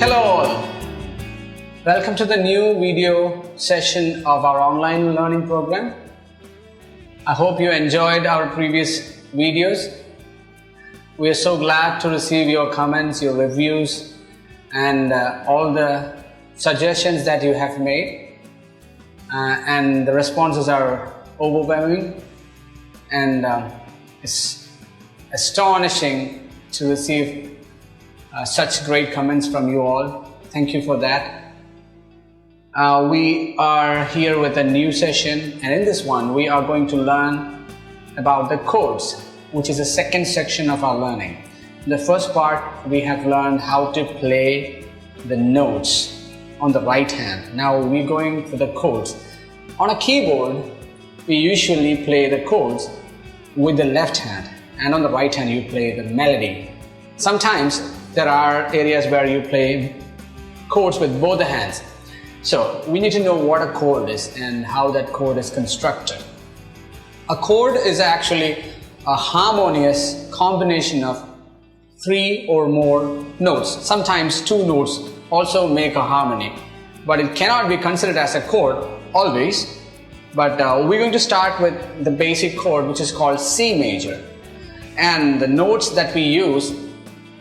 Hello all, welcome to the new video session of our online learning program. I hope you enjoyed our previous videos. We are so glad to receive your comments, your reviews and all the suggestions that you have made, and the responses are overwhelming and it's astonishing to receive such great comments from you all. Thank you for that. We are here with a new session, and in this one we are going to learn about the chords, which is the second section of our learning. In the first part we have learned how to play the notes on the right hand. Now we're going for the chords. On a keyboard we usually play the chords with the left hand, and on the right hand you play the melody. Sometimes there are areas where you play chords with both the hands. So we need to know what a chord is and how that chord is constructed. A chord is actually a harmonious combination of 3 or more notes. Sometimes 2 notes also make a harmony, but it cannot be considered as a chord always. But we're going to start with the basic chord, which is called C major. And the notes that we use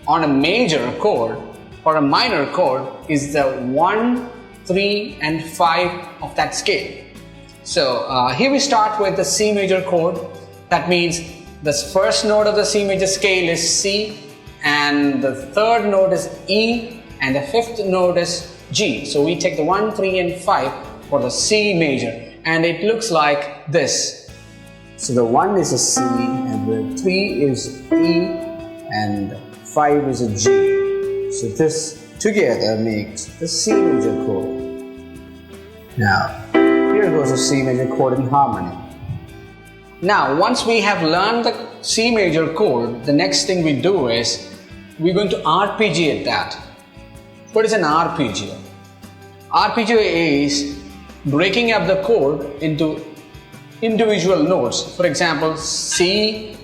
on a major chord or a minor chord is the 1, 3 and 5 of that scale. So here we start with the C major chord. That means the first note of the C major scale is C, and the third note is E, and the fifth note is G. So we take the 1, 3 and 5 for the C major, and it looks like this. So the 1 is a C, and the 3 is E, and 5 is a G. So this together makes the C major chord. Now, here goes a C major chord in harmony. Now, once we have learned the C major chord, the next thing we do is we're going to arpeggiate that. What is an arpeggio? Arpeggio is breaking up the chord into individual notes. For example, C,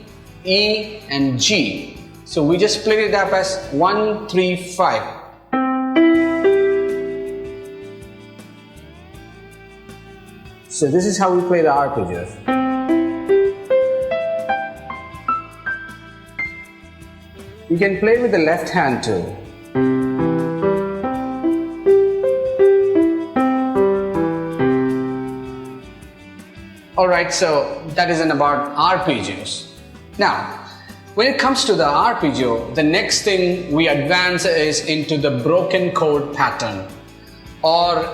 E and G. So we just split it up as 1, 3, 5. So this is how we play the arpeggios. You can play with the left hand too. Alright, so that is about arpeggios. Now, when it comes to the arpeggio, the next thing we advance is into the broken chord pattern, or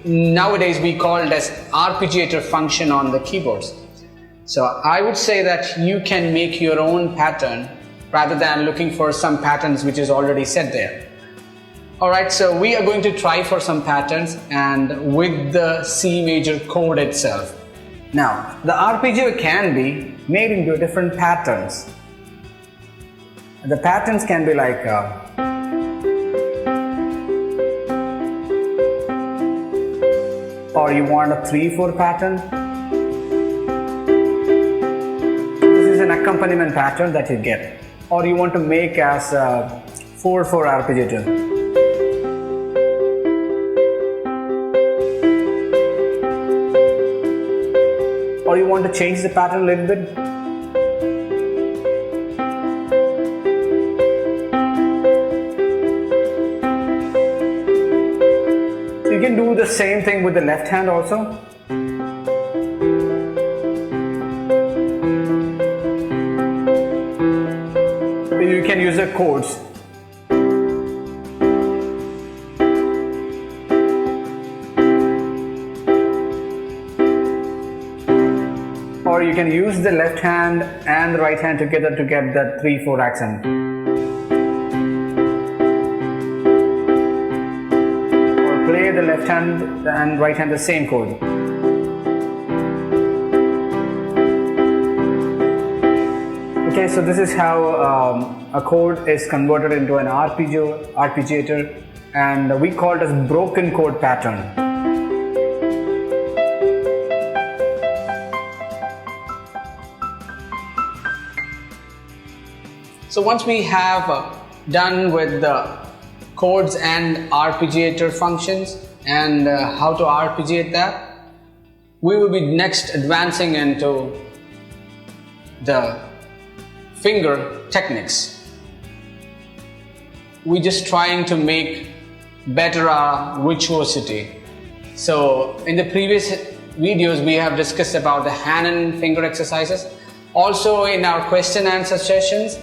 nowadays we call it as arpeggiator function on the keyboards. So I would say that you can make your own pattern rather than looking for some patterns which is already set there. Alright, so we are going to try for some patterns and with the C major chord itself. Now, the arpeggio can be made into different patterns. The patterns can be like or you want a 3/4 pattern. This is an accompaniment pattern that you get. Or you want to make as a 4/4 arpeggiator. Or you want to change the pattern a little bit. You can do the same thing with the left hand also. You can use the chords. Or you can use the left hand and the right hand together to get that 3/4 accent. Play the left hand and right hand the same chord. Okay, so this is how a chord is converted into an arpeggiator, and we call it as broken chord pattern. So once we have done with the chords and arpeggiator functions and how to arpeggiate that. We will be next advancing into the finger techniques. We're just trying to make better our virtuosity. So in the previous videos we have discussed about the hand and finger exercises. Also in our question and answer sessions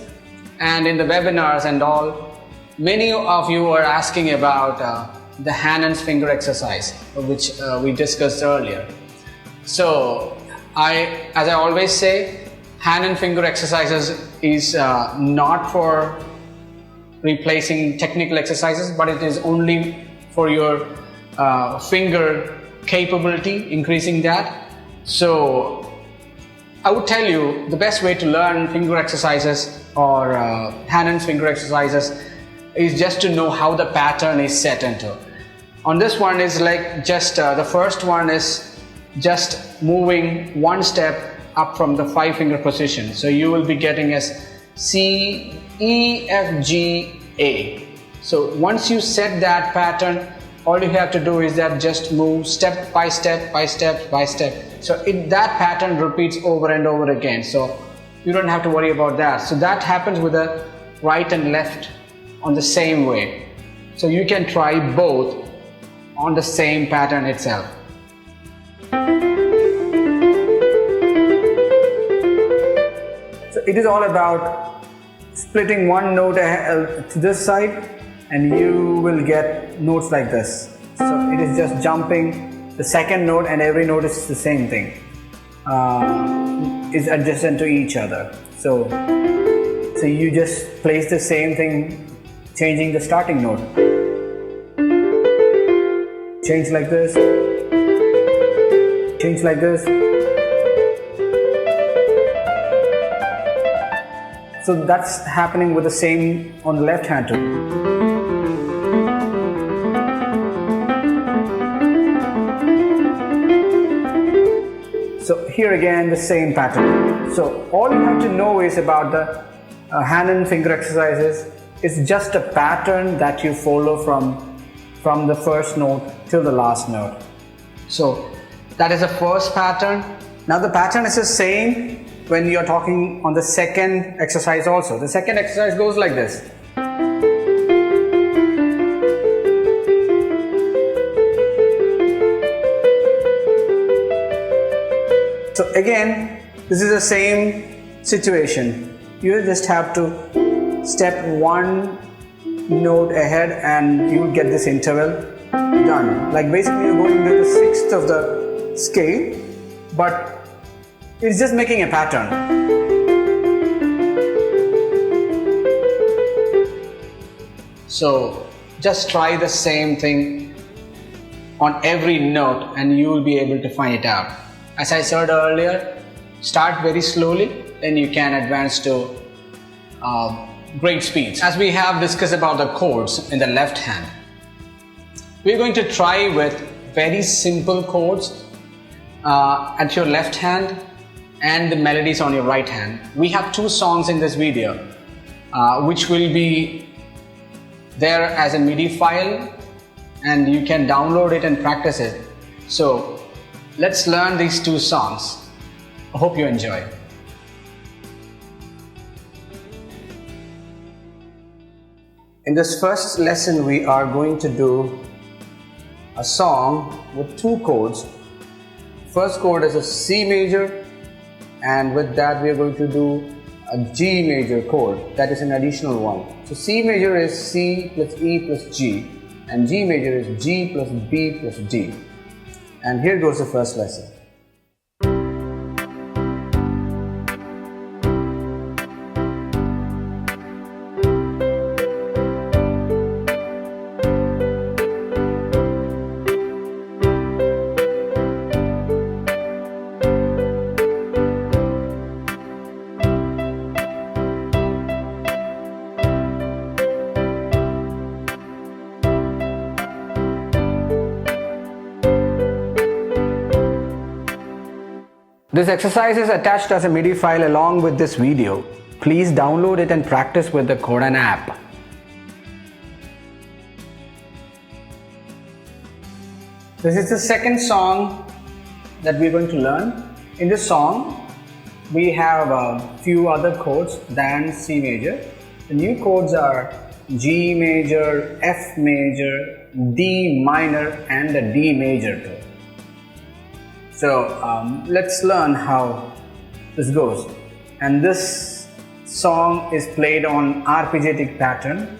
and in the webinars and all, many of you are asking about the hand and finger exercise, which we discussed earlier. So as I always say, hand and finger exercises is not for replacing technical exercises, but it is only for your finger capability, increasing that. So I would tell you the best way to learn finger exercises or hand and finger exercises is just to know how the pattern is set into. On this one is like just the first one is just moving one step up from the 5-finger position. So you will be getting as C, E, F, G, A. So once you set that pattern, all you have to do is that just move step by step by step by step. So that pattern repeats over and over again. So you don't have to worry about that. So that happens with the right and left on the same way. So you can try both on the same pattern itself. So it is all about splitting one note to this side and you will get notes like this. So it is just jumping the second note and every note is the same thing. Is adjacent to each other. So you just place the same thing, changing the starting note. Change like this. Change like this. So that's happening with the same on the left hand too. So here again the same pattern. So all you have to know is about the hand and finger exercises. It's just a pattern that you follow from the first note till the last note. So that is the first pattern. Now the pattern is the same when you are talking on the second exercise also. The second exercise goes like this. So again, this is the same situation. You just have to step one note ahead and you will get this interval done. Like basically you're going to the sixth of the scale, but it's just making a pattern. So just try the same thing on every note and you will be able to find it out. As I said earlier, start very slowly, then you can advance to great speeds. As we have discussed about the chords in the left hand, we're going to try with very simple chords at your left hand and the melodies on your right hand. We have 2 songs in this video which will be there as a MIDI file and you can download it and practice it. So let's learn these 2 songs. I hope you enjoy. In this first lesson, we are going to do a song with 2 chords. First chord is a C major, and with that we are going to do a G major chord. That is an additional one. So C major is C plus E plus G, and G major is G plus B plus D. And here goes the first lesson. This exercise is attached as a MIDI file along with this video. Please download it and practice with the Chordana app. This is the second song that we're going to learn. In this song, we have a few other chords than C major. The new chords are G major, F major, D minor and the D major chord. So let's learn how this goes. And this song is played on arpeggiatic pattern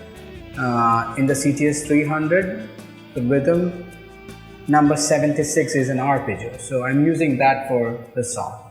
in the CTS 300. The rhythm number 76 is an arpeggio. So I'm using that for this song.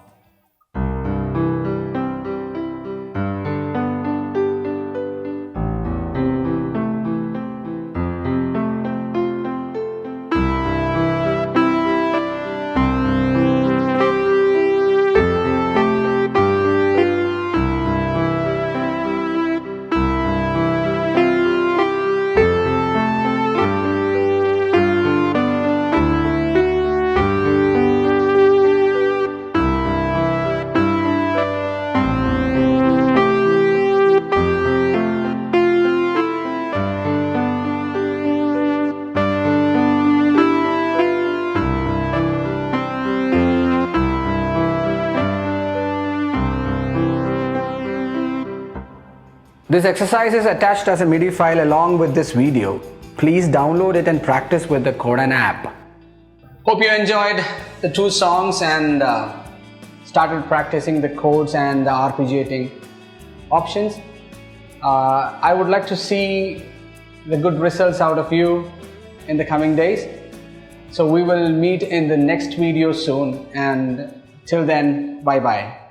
This exercise is attached as a MIDI file along with this video. Please download it and practice with the Chordana app. Hope you enjoyed the two songs and started practicing the chords and the arpeggiating options. I would like to see the good results out of you in the coming days. So we will meet in the next video soon, and till then, bye bye.